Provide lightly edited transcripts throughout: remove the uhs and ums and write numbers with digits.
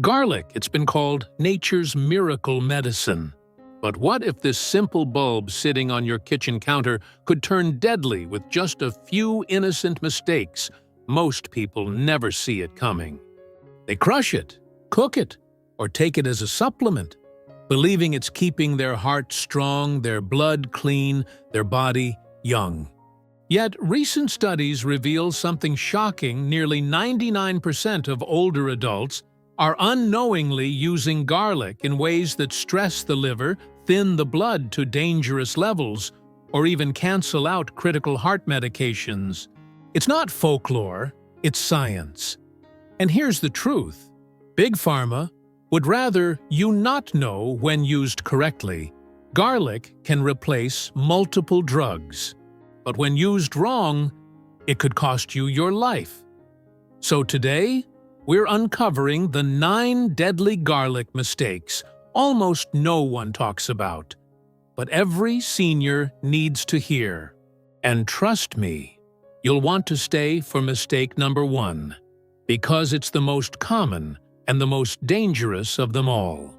Garlic, it's been called nature's miracle medicine. But what if this simple bulb sitting on your kitchen counter could turn deadly with just a few innocent mistakes? Most people never see it coming. They crush it, cook it, or take it as a supplement, believing it's keeping their heart strong, their blood clean, their body young. Yet recent studies reveal something shocking. Nearly 99% of older adults are unknowingly using garlic in ways that stress the liver, thin the blood to dangerous levels, or even cancel out critical heart medications. It's not folklore, it's science. And here's the truth. Big Pharma would rather you not know when used correctly. Garlic can replace multiple drugs, but when used wrong, it could cost you your life. So today, we're uncovering the 9 deadly garlic mistakes almost no one talks about, but every senior needs to hear. And trust me, you'll want to stay for mistake number 1, because it's the most common and the most dangerous of them all.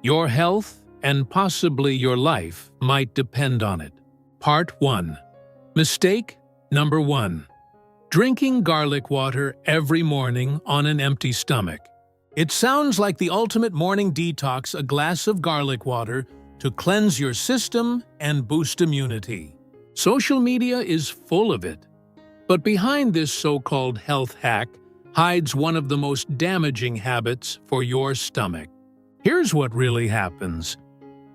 Your health and possibly your life might depend on it. Part 1. Mistake number 1. Drinking garlic water every morning on an empty stomach. It sounds like the ultimate morning detox, a glass of garlic water to cleanse your system and boost immunity. Social media is full of it. But behind this so-called health hack hides one of the most damaging habits for your stomach. Here's what really happens.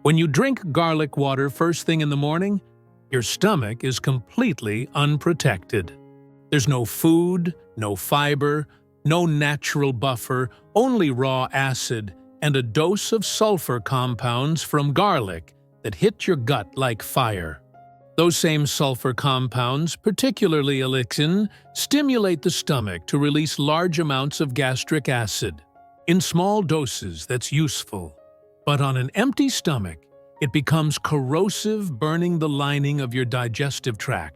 When you drink garlic water first thing in the morning, your stomach is completely unprotected. There's no food, no fiber, no natural buffer, only raw acid and a dose of sulfur compounds from garlic that hit your gut like fire. Those same sulfur compounds, particularly allicin, stimulate the stomach to release large amounts of gastric acid. In small doses, that's useful. But on an empty stomach, it becomes corrosive, burning the lining of your digestive tract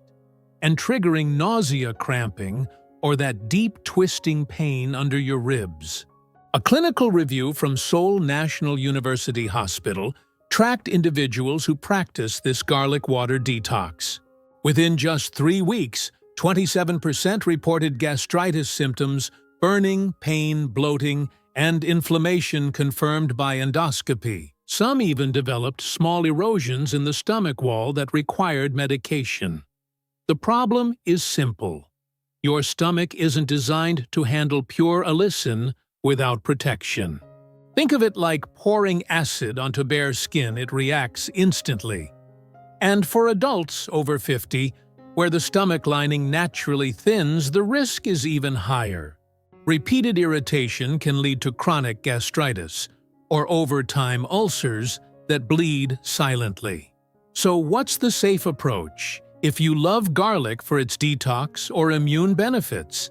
and triggering nausea, cramping, or that deep twisting pain under your ribs. A clinical review from Seoul National University Hospital tracked individuals who practiced this garlic water detox. Within just 3 weeks, 27% reported gastritis symptoms, burning, pain, bloating, and inflammation confirmed by endoscopy. Some even developed small erosions in the stomach wall that required medication. The problem is simple. Your stomach isn't designed to handle pure allicin without protection. Think of it like pouring acid onto bare skin. It reacts instantly. And for adults over 50, where the stomach lining naturally thins, the risk is even higher. Repeated irritation can lead to chronic gastritis or overtime ulcers that bleed silently. So what's the safe approach? If you love garlic for its detox or immune benefits,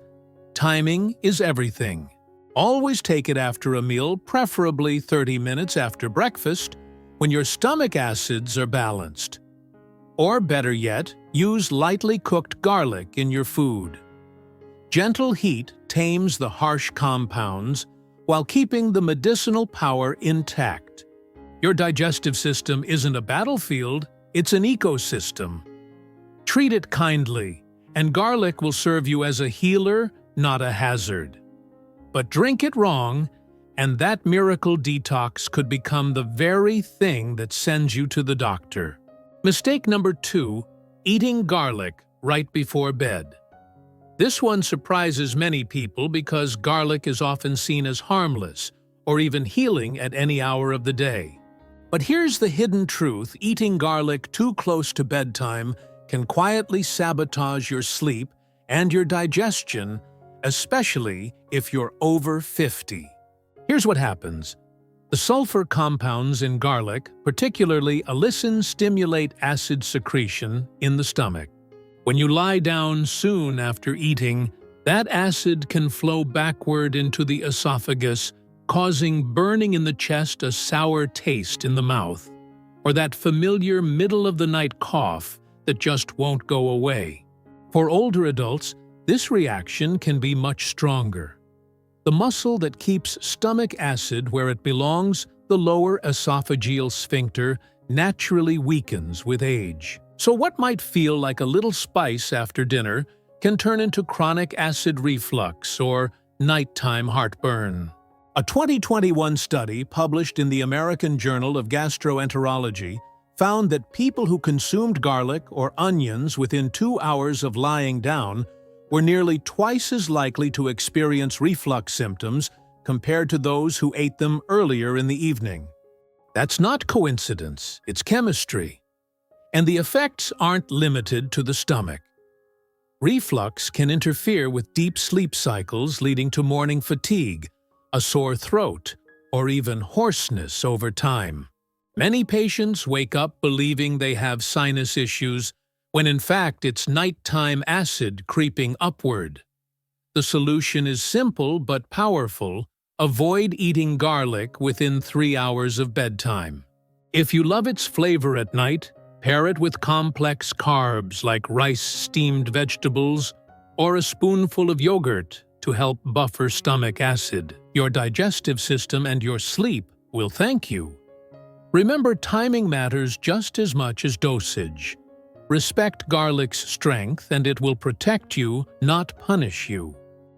timing is everything. Always take it after a meal, preferably 30 minutes after breakfast, when your stomach acids are balanced. Or better yet, use lightly cooked garlic in your food. Gentle heat tames the harsh compounds while keeping the medicinal power intact. Your digestive system isn't a battlefield, it's an ecosystem. Treat it kindly, and garlic will serve you as a healer, not a hazard. But drink it wrong, and that miracle detox could become the very thing that sends you to the doctor. Mistake number 2, eating garlic right before bed. This one surprises many people because garlic is often seen as harmless or even healing at any hour of the day. But here's the hidden truth: eating garlic too close to bedtime can quietly sabotage your sleep and your digestion, especially if you're over 50. Here's what happens. The sulfur compounds in garlic, particularly allicin, stimulate acid secretion in the stomach. When you lie down soon after eating, that acid can flow backward into the esophagus, causing burning in the chest, a sour taste in the mouth, or that familiar middle-of-the-night cough that just won't go away. For older adults, this reaction can be much stronger. The muscle that keeps stomach acid where it belongs, the lower esophageal sphincter, naturally weakens with age. So what might feel like a little spice after dinner can turn into chronic acid reflux or nighttime heartburn. A 2021 study published in the American Journal of Gastroenterology found that people who consumed garlic or onions within 2 hours of lying down were nearly twice as likely to experience reflux symptoms compared to those who ate them earlier in the evening. That's not coincidence, it's chemistry. And the effects aren't limited to the stomach. Reflux can interfere with deep sleep cycles, leading to morning fatigue, a sore throat, or even hoarseness over time. Many patients wake up believing they have sinus issues, when in fact it's nighttime acid creeping upward. The solution is simple but powerful. Avoid eating garlic within 3 hours of bedtime. If you love its flavor at night, pair it with complex carbs like rice-steamed vegetables or a spoonful of yogurt to help buffer stomach acid. Your digestive system and your sleep will thank you. Remember, timing matters just as much as dosage. Respect garlic's strength and it will protect you, not punish you.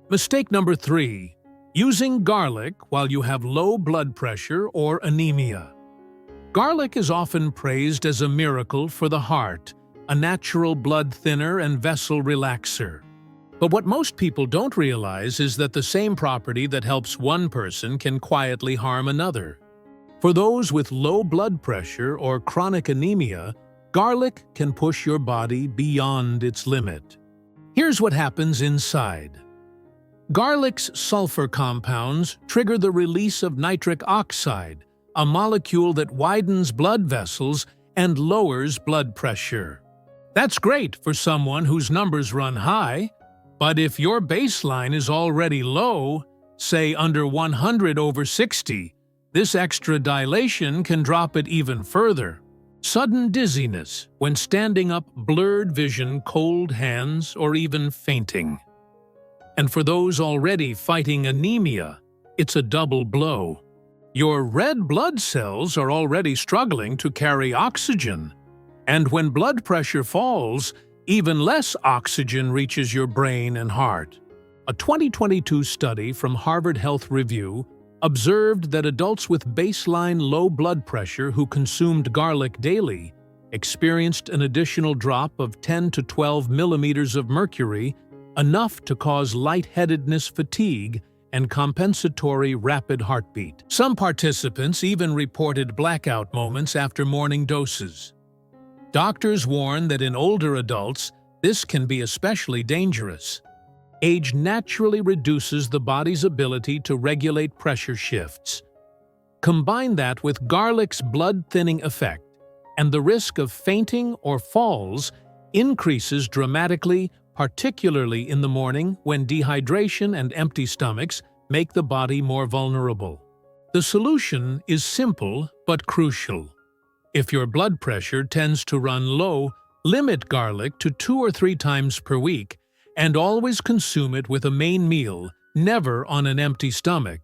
Mistake number 3. Using garlic while you have low blood pressure or anemia. Garlic is often praised as a miracle for the heart, a natural blood thinner and vessel relaxer. But what most people don't realize is that the same property that helps one person can quietly harm another. For those with low blood pressure or chronic anemia, garlic can push your body beyond its limit. Here's what happens inside. Garlic's sulfur compounds trigger the release of nitric oxide, a molecule that widens blood vessels and lowers blood pressure. That's great for someone whose numbers run high, but if your baseline is already low, say under 100/60, this extra dilation can drop it even further. Sudden dizziness when standing up, blurred vision, cold hands, or even fainting. And for those already fighting anemia, it's a double blow. Your red blood cells are already struggling to carry oxygen, and when blood pressure falls, even less oxygen reaches your brain and heart. A 2022 study from Harvard Health Review observed that adults with baseline low blood pressure who consumed garlic daily experienced an additional drop of 10 to 12 millimeters of mercury, enough to cause lightheadedness, fatigue, and compensatory rapid heartbeat. Some participants even reported blackout moments after morning doses. Doctors warn that in older adults, this can be especially dangerous. Age naturally reduces the body's ability to regulate pressure shifts. Combine that with garlic's blood-thinning effect, and the risk of fainting or falls increases dramatically, particularly in the morning when dehydration and empty stomachs make the body more vulnerable. The solution is simple but crucial. If your blood pressure tends to run low, limit garlic to 2 or 3 times per week and always consume it with a main meal, never on an empty stomach,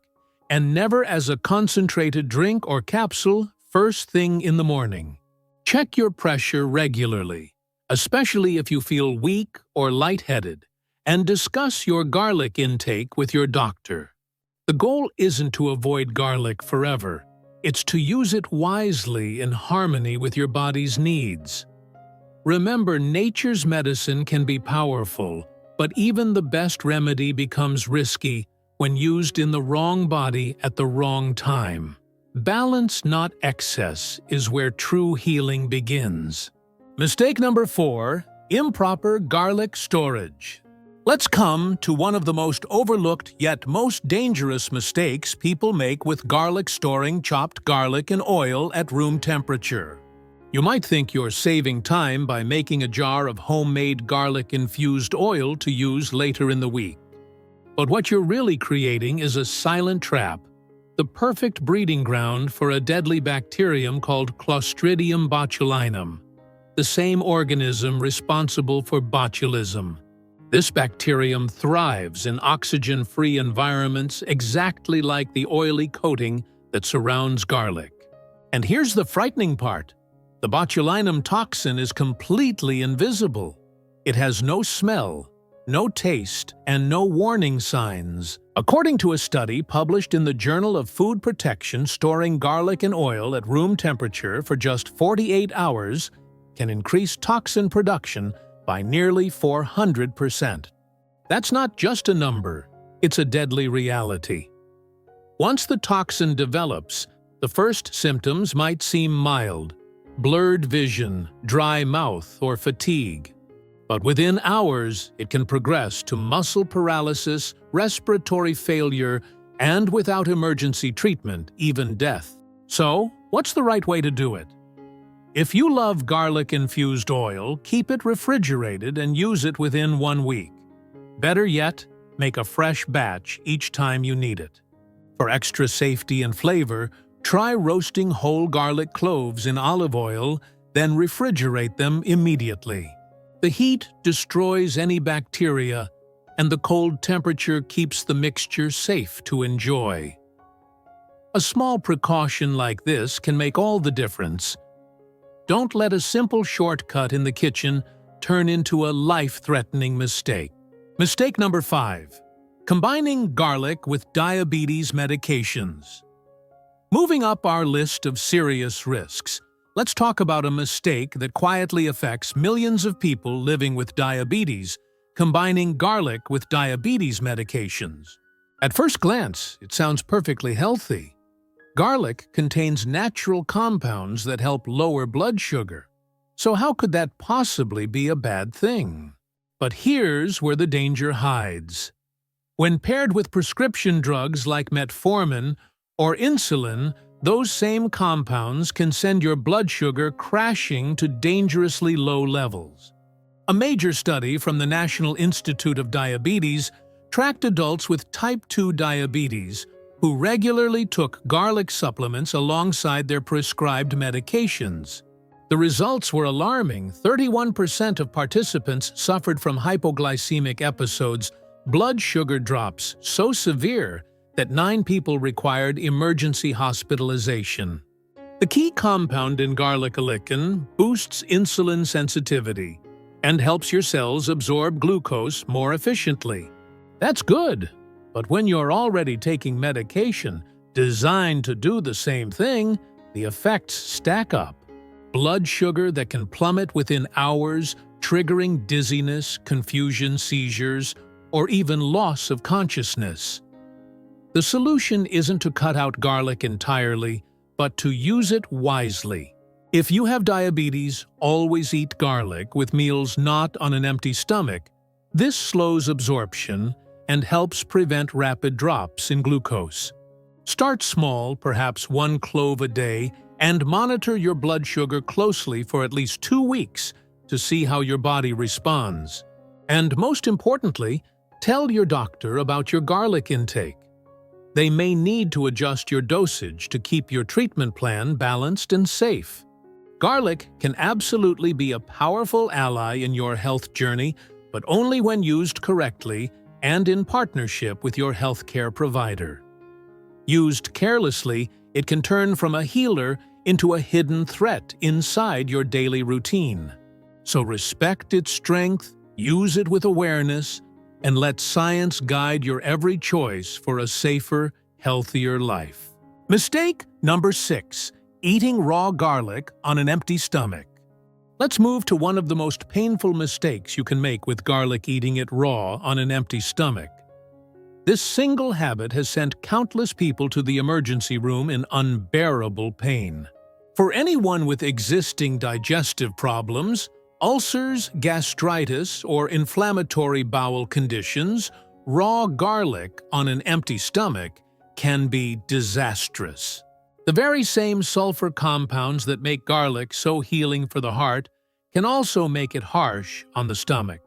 and never as a concentrated drink or capsule first thing in the morning. Check your pressure regularly, especially if you feel weak or lightheaded, and discuss your garlic intake with your doctor. The goal isn't to avoid garlic forever. It's to use it wisely in harmony with your body's needs. Remember, nature's medicine can be powerful, but even the best remedy becomes risky when used in the wrong body at the wrong time. Balance, not excess, is where true healing begins. Mistake number 4, improper garlic storage. Let's come to one of the most overlooked yet most dangerous mistakes people make with garlic: storing chopped garlic and oil at room temperature. You might think you're saving time by making a jar of homemade garlic-infused oil to use later in the week. But what you're really creating is a silent trap, the perfect breeding ground for a deadly bacterium called Clostridium botulinum, the same organism responsible for botulism. This bacterium thrives in oxygen-free environments exactly like the oily coating that surrounds garlic. And here's the frightening part. The botulinum toxin is completely invisible. It has no smell, no taste, and no warning signs. According to a study published in the Journal of Food Protection, storing garlic and oil at room temperature for just 48 hours can increase toxin production by nearly 400%. That's not just a number, it's a deadly reality. Once the toxin develops, the first symptoms might seem mild: blurred vision, dry mouth, or fatigue. But within hours, it can progress to muscle paralysis, respiratory failure, and without emergency treatment, even death. So, what's the right way to do it? If you love garlic-infused oil, keep it refrigerated and use it within 1 week. Better yet, make a fresh batch each time you need it. For extra safety and flavor, try roasting whole garlic cloves in olive oil, then refrigerate them immediately. The heat destroys any bacteria, and the cold temperature keeps the mixture safe to enjoy. A small precaution like this can make all the difference. Don't let a simple shortcut in the kitchen turn into a life-threatening mistake. Mistake number 5. Combining garlic with diabetes medications. Moving up our list of serious risks, let's talk about a mistake that quietly affects millions of people living with diabetes: combining garlic with diabetes medications. At first glance, it sounds perfectly healthy. Garlic contains natural compounds that help lower blood sugar. So how could that possibly be a bad thing? But here's where the danger hides. When paired with prescription drugs like metformin or insulin, those same compounds can send your blood sugar crashing to dangerously low levels. A major study from the National Institute of Diabetes tracked adults with type 2 diabetes who regularly took garlic supplements alongside their prescribed medications. The results were alarming. 31% of participants suffered from hypoglycemic episodes, blood sugar drops so severe that 9 people required emergency hospitalization. The key compound in garlic alecin boosts insulin sensitivity and helps your cells absorb glucose more efficiently. That's good, but when you're already taking medication designed to do the same thing, the effects stack up. Blood sugar that can plummet within hours, triggering dizziness, confusion, seizures, or even loss of consciousness. The solution isn't to cut out garlic entirely, but to use it wisely. If you have diabetes, always eat garlic with meals not on an empty stomach. This slows absorption and helps prevent rapid drops in glucose. Start small, perhaps 1 clove a day, and monitor your blood sugar closely for at least 2 weeks to see how your body responds. And most importantly, tell your doctor about your garlic intake. They may need to adjust your dosage to keep your treatment plan balanced and safe. Garlic can absolutely be a powerful ally in your health journey, but only when used correctly and in partnership with your healthcare provider. Used carelessly, it can turn from a healer into a hidden threat inside your daily routine. So respect its strength, use it with awareness, and let science guide your every choice for a safer, healthier life. Mistake number 6: eating raw garlic on an empty stomach. Let's move to one of the most painful mistakes you can make with garlic: eating it raw on an empty stomach. This single habit has sent countless people to the emergency room in unbearable pain. For anyone with existing digestive problems, ulcers, gastritis, or inflammatory bowel conditions, raw garlic on an empty stomach can be disastrous. The very same sulfur compounds that make garlic so healing for the heart can also make it harsh on the stomach.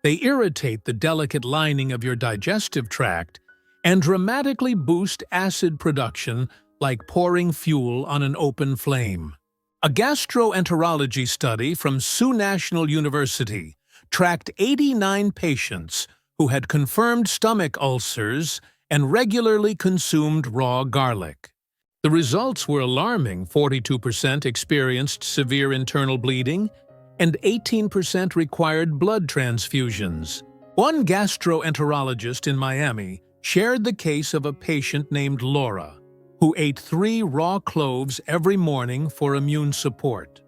They irritate the delicate lining of your digestive tract and dramatically boost acid production like pouring fuel on an open flame. A gastroenterology study from Sioux National University tracked 89 patients who had confirmed stomach ulcers and regularly consumed raw garlic. The results were alarming. 42% experienced severe internal bleeding, and 18% required blood transfusions. One gastroenterologist in Miami shared the case of a patient named Laura, who ate 3 raw cloves every morning for immune support.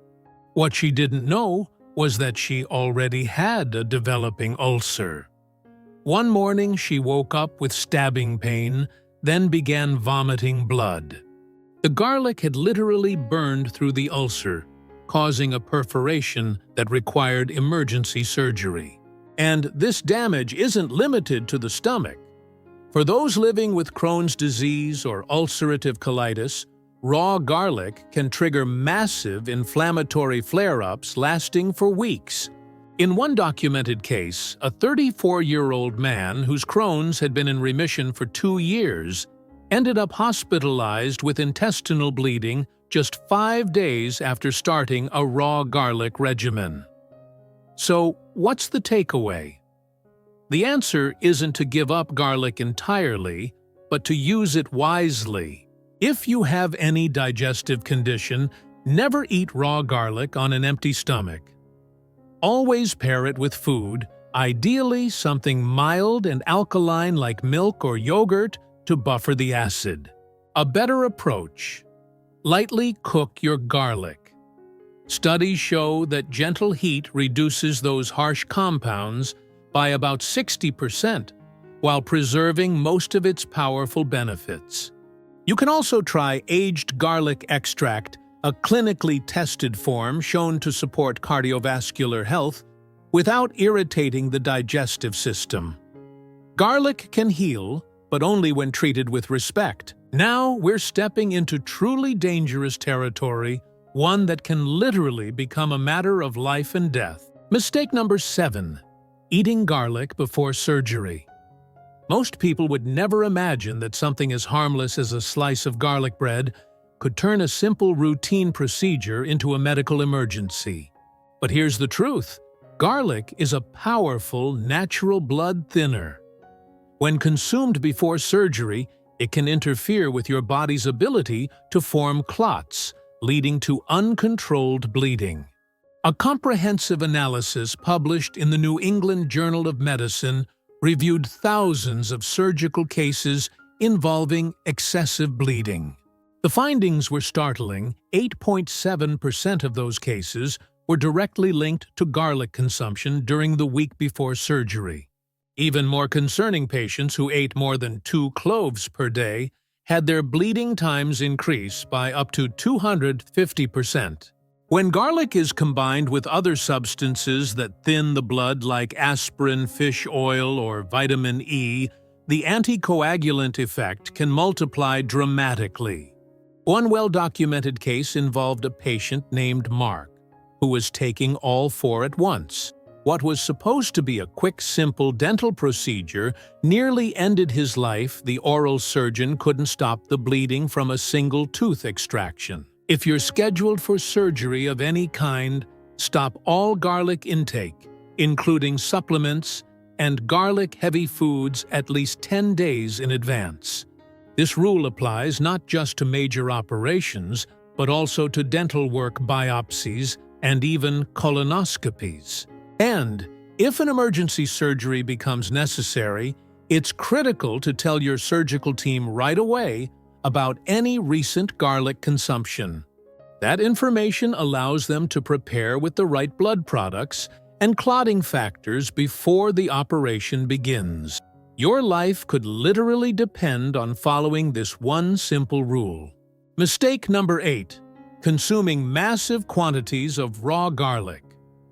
What she didn't know was that she already had a developing ulcer. One morning she woke up with stabbing pain, then began vomiting blood. The garlic had literally burned through the ulcer, causing a perforation that required emergency surgery. And this damage isn't limited to the stomach. For those living with Crohn's disease or ulcerative colitis, raw garlic can trigger massive inflammatory flare-ups lasting for weeks. In one documented case, a 34-year-old man whose Crohn's had been in remission for 2 years ended up hospitalized with intestinal bleeding just 5 days after starting a raw garlic regimen. So, what's the takeaway? The answer isn't to give up garlic entirely, but to use it wisely. If you have any digestive condition, never eat raw garlic on an empty stomach. Always pair it with food, ideally something mild and alkaline like milk or yogurt to buffer the acid. A better approach: lightly cook your garlic. Studies show that gentle heat reduces those harsh compounds by about 60%, while preserving most of its powerful benefits. You can also try aged garlic extract, a clinically tested form shown to support cardiovascular health without irritating the digestive system. Garlic can heal, but only when treated with respect. Now we're stepping into truly dangerous territory, one that can literally become a matter of life and death. Mistake number 7. Eating garlic before surgery. Most people would never imagine that something as harmless as a slice of garlic bread could turn a simple routine procedure into a medical emergency. But here's the truth: garlic is a powerful natural blood thinner. When consumed before surgery, it can interfere with your body's ability to form clots, leading to uncontrolled bleeding. A comprehensive analysis published in the New England Journal of Medicine reviewed thousands of surgical cases involving excessive bleeding. The findings were startling. 8.7% of those cases were directly linked to garlic consumption during the week before surgery. Even more concerning, patients who ate more than 2 cloves per day had their bleeding times increase by up to 250%. When garlic is combined with other substances that thin the blood like aspirin, fish oil, or vitamin E, the anticoagulant effect can multiply dramatically. One well-documented case involved a patient named Mark, who was taking all 4 at once. What was supposed to be a quick, simple dental procedure nearly ended his life. The oral surgeon couldn't stop the bleeding from a single tooth extraction. If you're scheduled for surgery of any kind, stop all garlic intake, including supplements and garlic-heavy foods, at least 10 days in advance. This rule applies not just to major operations, but also to dental work, biopsies, and even colonoscopies. And if an emergency surgery becomes necessary, it's critical to tell your surgical team right away about any recent garlic consumption. That information allows them to prepare with the right blood products and clotting factors before the operation begins. Your life could literally depend on following this one simple rule. Mistake number 8. Consuming massive quantities of raw garlic.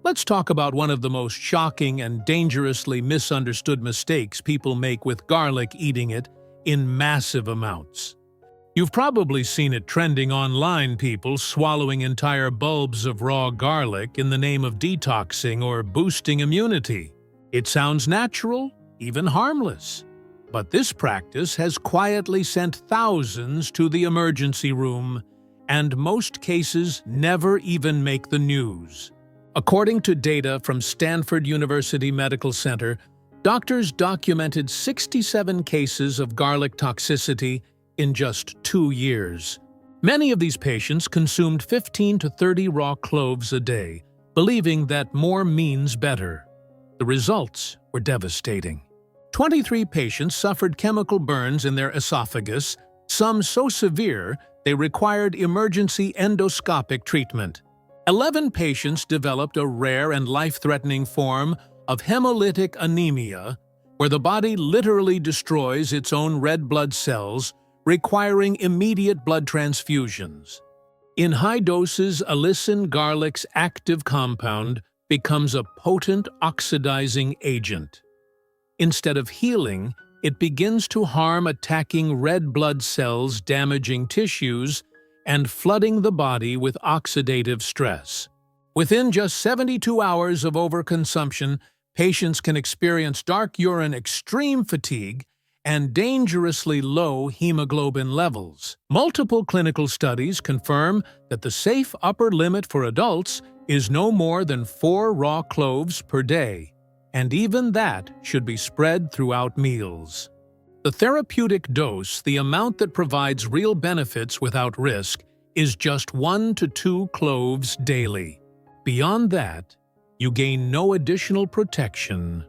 Let's talk about one of the most shocking and dangerously misunderstood mistakes people make with garlic: eating it in massive amounts. You've probably seen it trending online, people swallowing entire bulbs of raw garlic in the name of detoxing or boosting immunity. It sounds natural, even harmless. But this practice has quietly sent thousands to the emergency room, and most cases never even make the news. According to data from Stanford University Medical Center, doctors documented 67 cases of garlic toxicity in just 2 years. Many of these patients consumed 15 to 30 raw cloves a day, believing that more means better. The results were devastating. 23 patients suffered chemical burns in their esophagus, some so severe they required emergency endoscopic treatment. 11 patients developed a rare and life-threatening form of hemolytic anemia, where the body literally destroys its own red blood cells, requiring immediate blood transfusions. In high doses, allicin garlic's active compound becomes a potent oxidizing agent. Instead of healing, it begins to harm, attacking red blood cells, damaging tissues, and flooding the body with oxidative stress. Within just 72 hours of overconsumption, patients can experience dark urine, extreme fatigue, and dangerously low hemoglobin levels. Multiple clinical studies confirm that the safe upper limit for adults is no more than 4 raw cloves per day, and even that should be spread throughout meals. The therapeutic dose, the amount that provides real benefits without risk, is just 1 to 2 cloves daily. Beyond that, you gain no additional protection,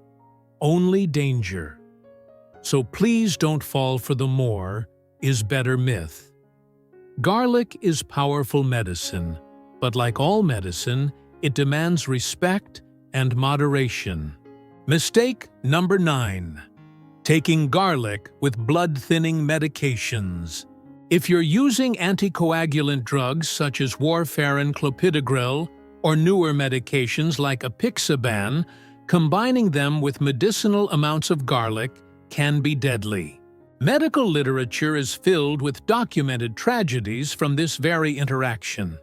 only danger. So please don't fall for the more is better myth. Garlic is powerful medicine, but like all medicine, it demands respect and moderation. Mistake number 9. Taking garlic with blood-thinning medications. If you're using anticoagulant drugs such as warfarin, clopidogrel, or newer medications like apixaban, combining them with medicinal amounts of garlic can be deadly. Medical literature is filled with documented tragedies from this very interaction.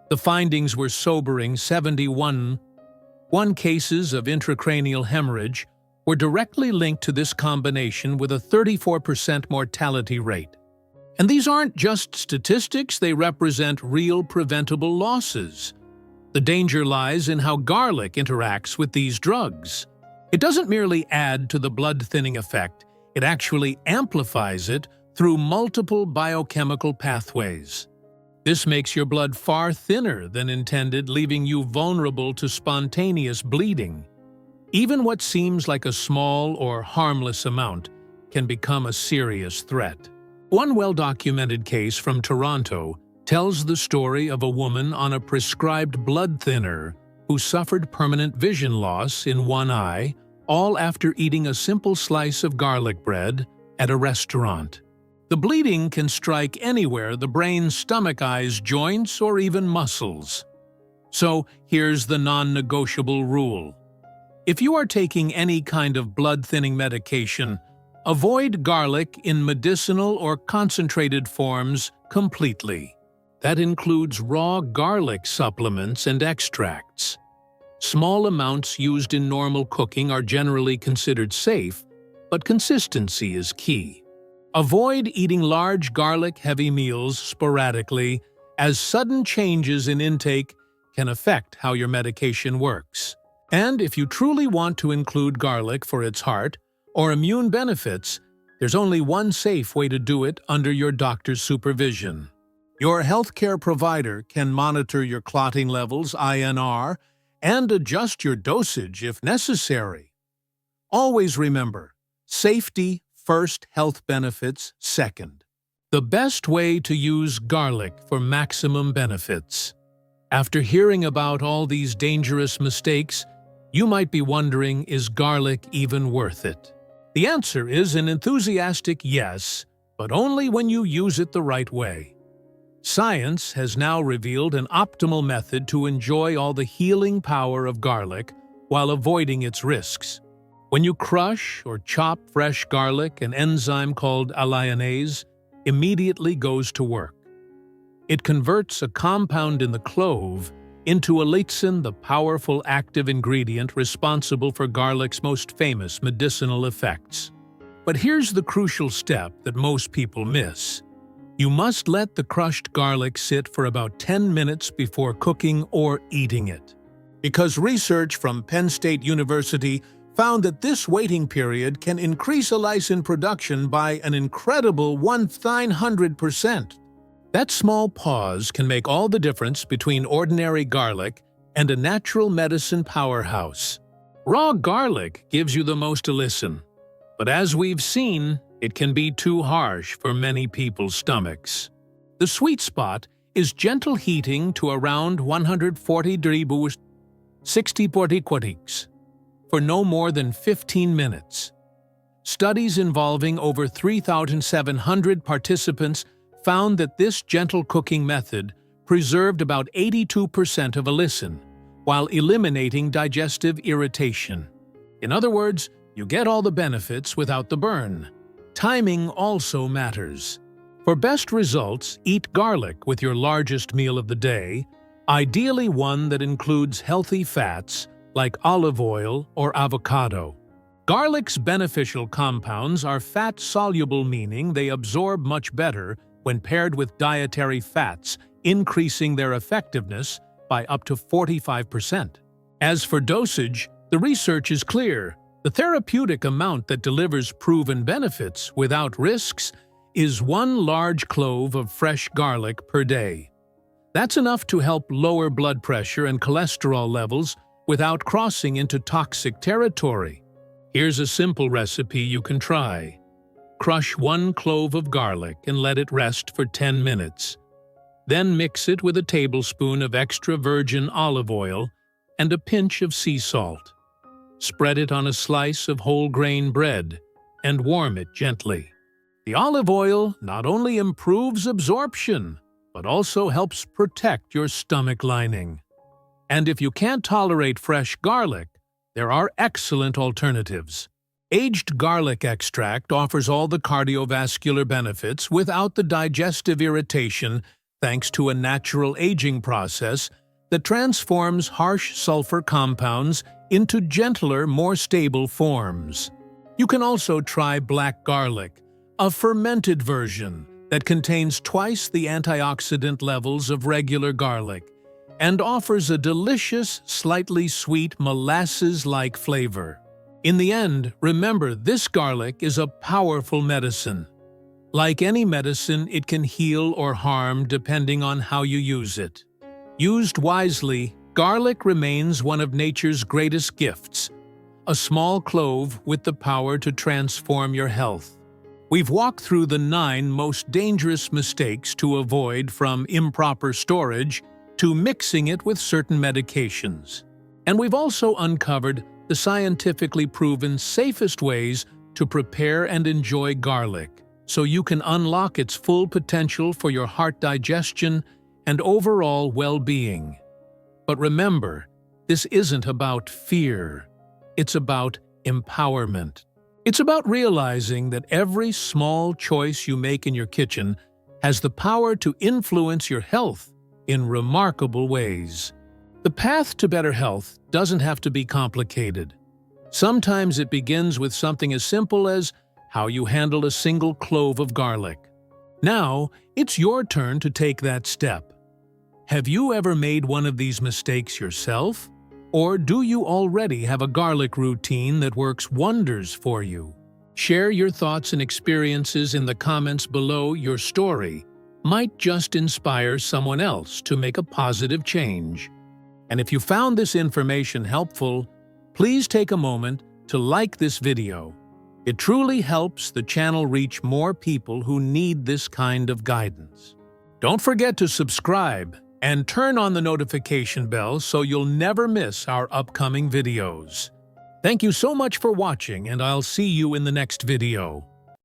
The findings were sobering. 71 cases of intracranial hemorrhage were directly linked to this combination, with a 34% mortality rate. And these aren't just statistics, they represent real preventable losses. The danger lies in how garlic interacts with these drugs. It doesn't merely add to the blood-thinning effect, it actually amplifies it through multiple biochemical pathways. This makes your blood far thinner than intended, leaving you vulnerable to spontaneous bleeding. Even what seems like a small or harmless amount can become a serious threat. One well-documented case from Toronto tells the story of a woman on a prescribed blood thinner who suffered permanent vision loss in one eye, all after eating a simple slice of garlic bread at a restaurant. The bleeding can strike anywhere: the brain, stomach, eyes, joints, or even muscles. So here's the non-negotiable rule. If you are taking any kind of blood-thinning medication, avoid garlic in medicinal or concentrated forms completely. That includes raw garlic supplements and extracts. Small amounts used in normal cooking are generally considered safe, but consistency is key. Avoid eating large garlic-heavy meals sporadically, as sudden changes in intake can affect how your medication works. And if you truly want to include garlic for its heart or immune benefits, there's only one safe way to do it: under your doctor's supervision. Your healthcare provider can monitor your clotting levels, INR, and adjust your dosage if necessary. Always remember, safety first, health benefits second. The best way to use garlic for maximum benefits. After hearing about all these dangerous mistakes, you might be wondering, is garlic even worth it? The answer is an enthusiastic yes, but only when you use it the right way. Science has now revealed an optimal method to enjoy all the healing power of garlic while avoiding its risks. When you crush or chop fresh garlic, an enzyme called alliinase immediately goes to work. It converts a compound in the clove into allicin, the powerful active ingredient responsible for garlic's most famous medicinal effects. But here's the crucial step that most people miss. You must let the crushed garlic sit for about 10 minutes before cooking or eating it. because research from Penn State University found that this waiting period can increase allicin production by an incredible 1,900%. That small pause can make all the difference between ordinary garlic and a natural medicine powerhouse. Raw garlic gives you the most allicin, but as we've seen, it can be too harsh for many people's stomachs. The sweet spot is gentle heating to around 140 degrees 60 quartiques for no more than 15 minutes. Studies involving over 3,700 participants found that this gentle cooking method preserved about 82% of allicin, while eliminating digestive irritation. In other words, you get all the benefits without the burn. Timing also matters. For best results, eat garlic with your largest meal of the day, ideally one that includes healthy fats like olive oil or avocado. Garlic's beneficial compounds are fat-soluble, meaning they absorb much better when paired with dietary fats, increasing their effectiveness by up to 45%. As for dosage, the research is clear. The therapeutic amount that delivers proven benefits without risks is 1 large clove of fresh garlic per day. That's enough to help lower blood pressure and cholesterol levels without crossing into toxic territory. Here's a simple recipe you can try. Crush 1 clove of garlic and let it rest for 10 minutes. Then mix it with a tablespoon of extra virgin olive oil and a pinch of sea salt. Spread it on a slice of whole grain bread and warm it gently. The olive oil not only improves absorption, but also helps protect your stomach lining. And if you can't tolerate fresh garlic, there are excellent alternatives. Aged garlic extract offers all the cardiovascular benefits without the digestive irritation, thanks to a natural aging process that transforms harsh sulfur compounds into gentler, more stable forms. You can also try black garlic, a fermented version that contains twice the antioxidant levels of regular garlic and offers a delicious, slightly sweet molasses-like flavor. In the end, remember, this garlic is a powerful medicine. Like any medicine, it can heal or harm depending on how you use it. Used wisely, garlic remains one of nature's greatest gifts, a small clove with the power to transform your health. We've walked through the 9 most dangerous mistakes to avoid, from improper storage to mixing it with certain medications. And we've also uncovered the scientifically proven safest ways to prepare and enjoy garlic, so you can unlock its full potential for your heart digestion and overall well-being. But remember, this isn't about fear. It's about empowerment. It's about realizing that every small choice you make in your kitchen has the power to influence your health in remarkable ways. The path to better health doesn't have to be complicated. Sometimes it begins with something as simple as how you handle a single clove of garlic. Now, it's your turn to take that step. Have you ever made one of these mistakes yourself? Or do you already have a garlic routine that works wonders for you? Share your thoughts and experiences in the comments below. Your story might just inspire someone else to make a positive change. And if you found this information helpful, please take a moment to like this video. It truly helps the channel reach more people who need this kind of guidance. Don't forget to subscribe and turn on the notification bell so you'll never miss our upcoming videos. Thank you so much for watching, and I'll see you in the next video.